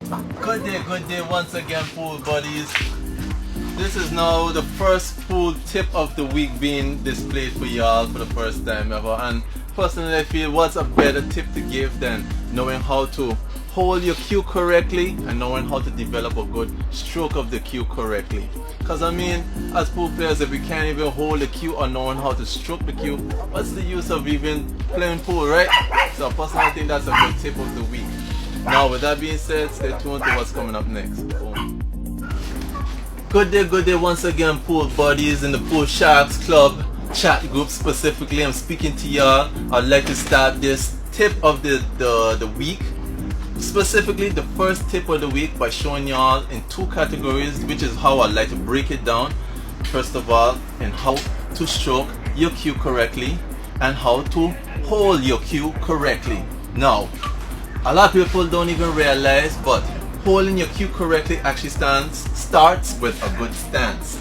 Good day once again, pool buddies. This is now the first pool tip of the week being displayed for y'all for the first time ever. And personally, I feel what's a better tip to give than knowing how to hold your cue correctly and knowing how to develop a good stroke of the cue correctly. Because I mean, as pool players, if we can't even hold the cue or knowing how to stroke the cue, what's the use of even playing pool, right? So personally, I think that's a good tip of the week. Now, with that being said, stay tuned to what's coming up next. Boom. Good day once again, pool buddies in the Pool Sharks Club chat group specifically. I'm speaking to y'all. I'd like to start this tip of the week, specifically the first tip of the week, by showing y'all in two categories, which is how I'd like to break it down. First of all, in how to stroke your cue correctly and how to hold your cue correctly. Now, a lot of people don't even realize, but holding your cue correctly actually starts with a good stance.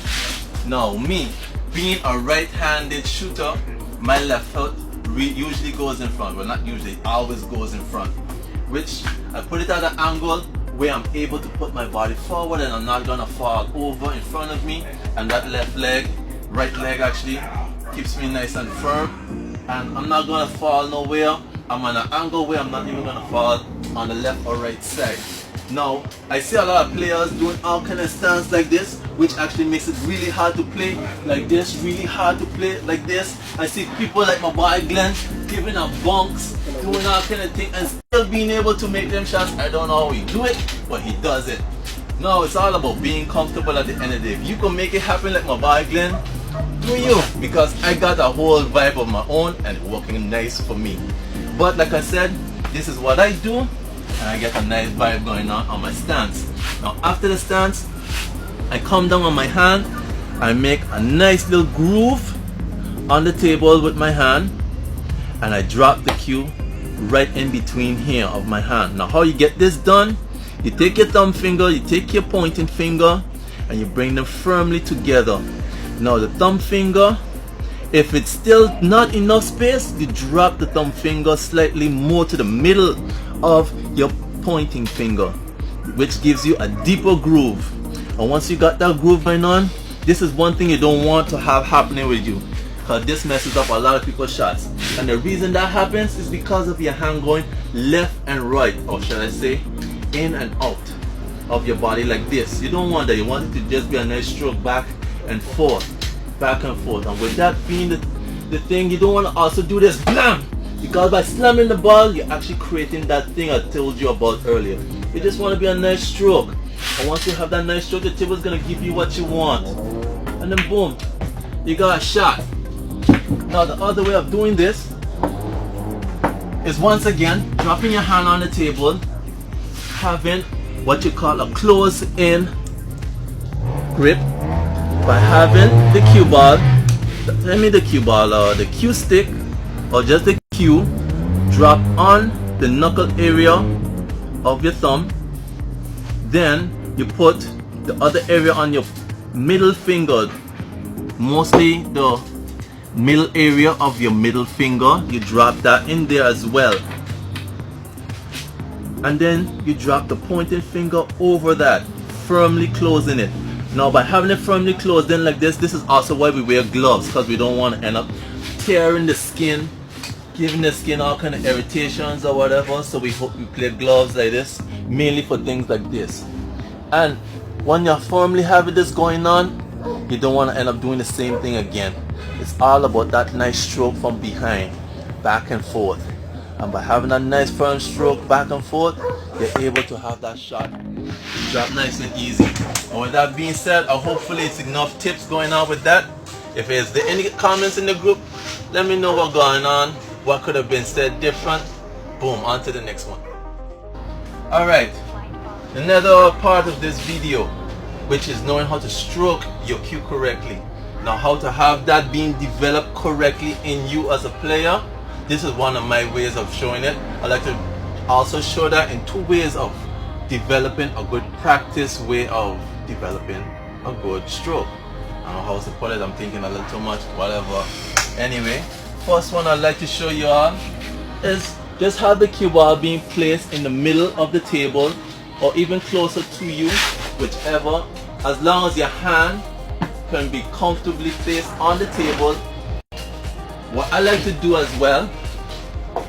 Now, me being a right-handed shooter, my left foot usually goes in front. Well, not usually, always goes in front, which I put it at an angle where I'm able to put my body forward and I'm not gonna fall over in front of me. And that right leg actually keeps me nice and firm, and I'm not gonna fall nowhere. I'm on an angle where I'm not even gonna fall on the left or right side. Now, I see a lot of players doing all kind of stance like this, which actually makes it really hard to play like this, really hard to play like this. I see people like my boy Glenn giving up bunks, doing all kind of things, and still being able to make them shots. I don't know how he do it, but he does it. No, it's all about being comfortable at the end of the day. If you can make it happen like my boy Glenn, do you? Because I got a whole vibe of my own and it's working nice for me. But like I said, this is what I do, and I get a nice vibe going on my stance. Now after the stance, I come down on my hand, I make a nice little groove on the table with my hand, and I drop the cue right in between here of my hand. Now how you get this done, you take your thumb finger, you take your pointing finger, and you bring them firmly together. Now the thumb finger, if it's still not enough space, you drop the thumb finger slightly more to the middle of your pointing finger, which gives you a deeper groove. And once you got that groove going on, this is one thing you don't want to have happening with you, because this messes up a lot of people's shots. And the reason that happens is because of your hand going left and right, or should I say in and out of your body like this. You don't want that. You want it to just be a nice stroke back and forth, back and forth. And with that being the thing, you don't want to also do this blam, because by slamming the ball, you're actually creating that thing I told you about earlier. You just want to be a nice stroke, and once you have that nice stroke, the table is going to give you what you want, and then boom, you got a shot. Now the other way of doing this is, once again, dropping your hand on the table, having what you call a close-in grip by having the cue ball, the cue stick, or just the cue, drop on the knuckle area of your thumb. Then you put the other area on your middle finger, mostly the middle area of your middle finger. You drop that in there as well, and then you drop the pointing finger over that, firmly closing it. Now by having it firmly closed in like this is also why we wear gloves, because we don't want to end up tearing the skin, giving the skin all kind of irritations or whatever. So we play gloves like this, mainly for things like this. And when you're firmly having this going on, you don't want to end up doing the same thing again. It's all about that nice stroke from behind, back and forth. And by having a nice firm stroke back and forth, you're able to have that shot drop nice and easy. And with that being said, hopefully it's enough tips going on with that. If there's any comments in the group, let me know what's going on, what could have been said different. Boom, on to the next one. Alright, another part of this video, which is knowing how to stroke your cue correctly. Now how to have that being developed correctly in you as a player. This is one of my ways of showing it. I like to also show that in two ways of developing a good practice way of developing a good stroke. I don't know how to put it, I'm thinking a little too much, whatever. Anyway, first one I'd like to show you all is just have the cue ball being placed in the middle of the table or even closer to you, whichever, as long as your hand can be comfortably placed on the table. What I like to do as well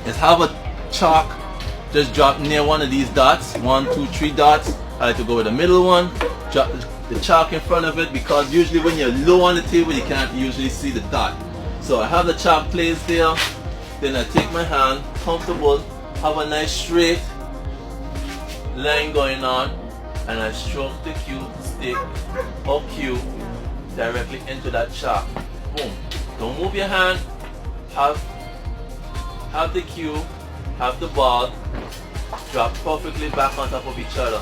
is have a chalk just drop near one of these dots, 1, 2, 3 dots. I like to go with the middle one, drop the chalk in front of it, because usually when you're low on the table you can't usually see the dot. So I have the chalk placed there, then I take my hand, comfortable, have a nice straight line going on, and I stroke the cue stick or cue directly into that chalk. Boom. Don't move your hand. Have the cue, have the ball, drop perfectly back on top of each other.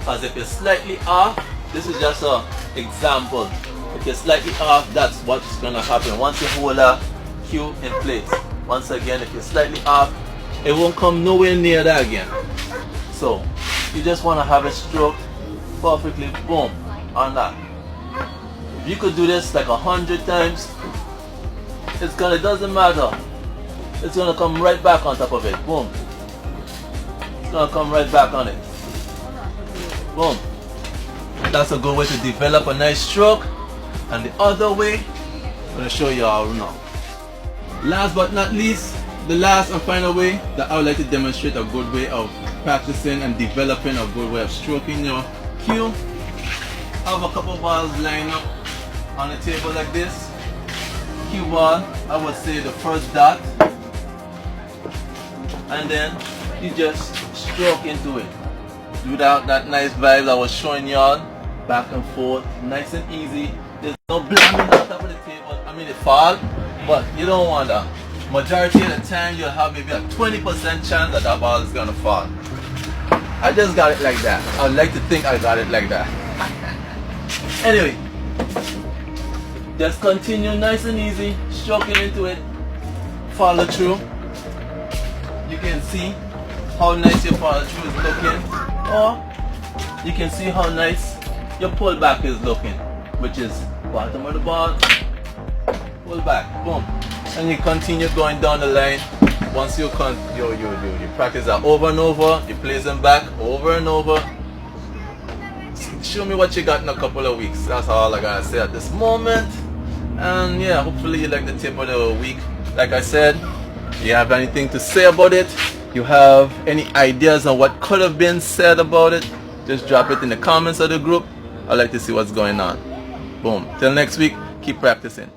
As if you're slightly off, this is just an example. If you're slightly off, that's what's gonna happen once you hold a cue in place. Once again, if you're slightly off, it won't come nowhere near that again. So you just want to have it stroked perfectly, boom, on that. If you could do this like 100 times, it doesn't matter. It's gonna come right back on top of it. Boom. It's gonna come right back on it. Boom. That's a good way to develop a nice stroke. And the other way, I'm gonna show you all now. Last but not least, the last and final way that I would like to demonstrate a good way of practicing and developing a good way of stroking your cue. Have a couple balls lined up on the table like this. Cue ball, I would say the first dot, and then you just stroke into it. Do that nice vibe I was showing y'all, back and forth, nice and easy. There's no blamming on top of the table. I mean it fall, but you don't want that. Majority of the time you'll have maybe a 20% chance that that ball is gonna fall. I just got it like that. I would like to think I got it like that. Anyway, just continue nice and easy, stroking into it, follow through. You can see how nice your follow through is looking, or you can see how nice your pull back is looking, which is bottom of the ball, pull back, boom. And you continue going down the line. Once you practice that over and over, you place them back over and over. Show me what you got in a couple of weeks. That's all I gotta say at this moment. And yeah, hopefully you like the tip of the week. Like I said, you have anything to say about it, you have any ideas on what could have been said about it, just drop it in the comments of the group. I'd like to see what's going on. Boom. Till next week, keep practicing.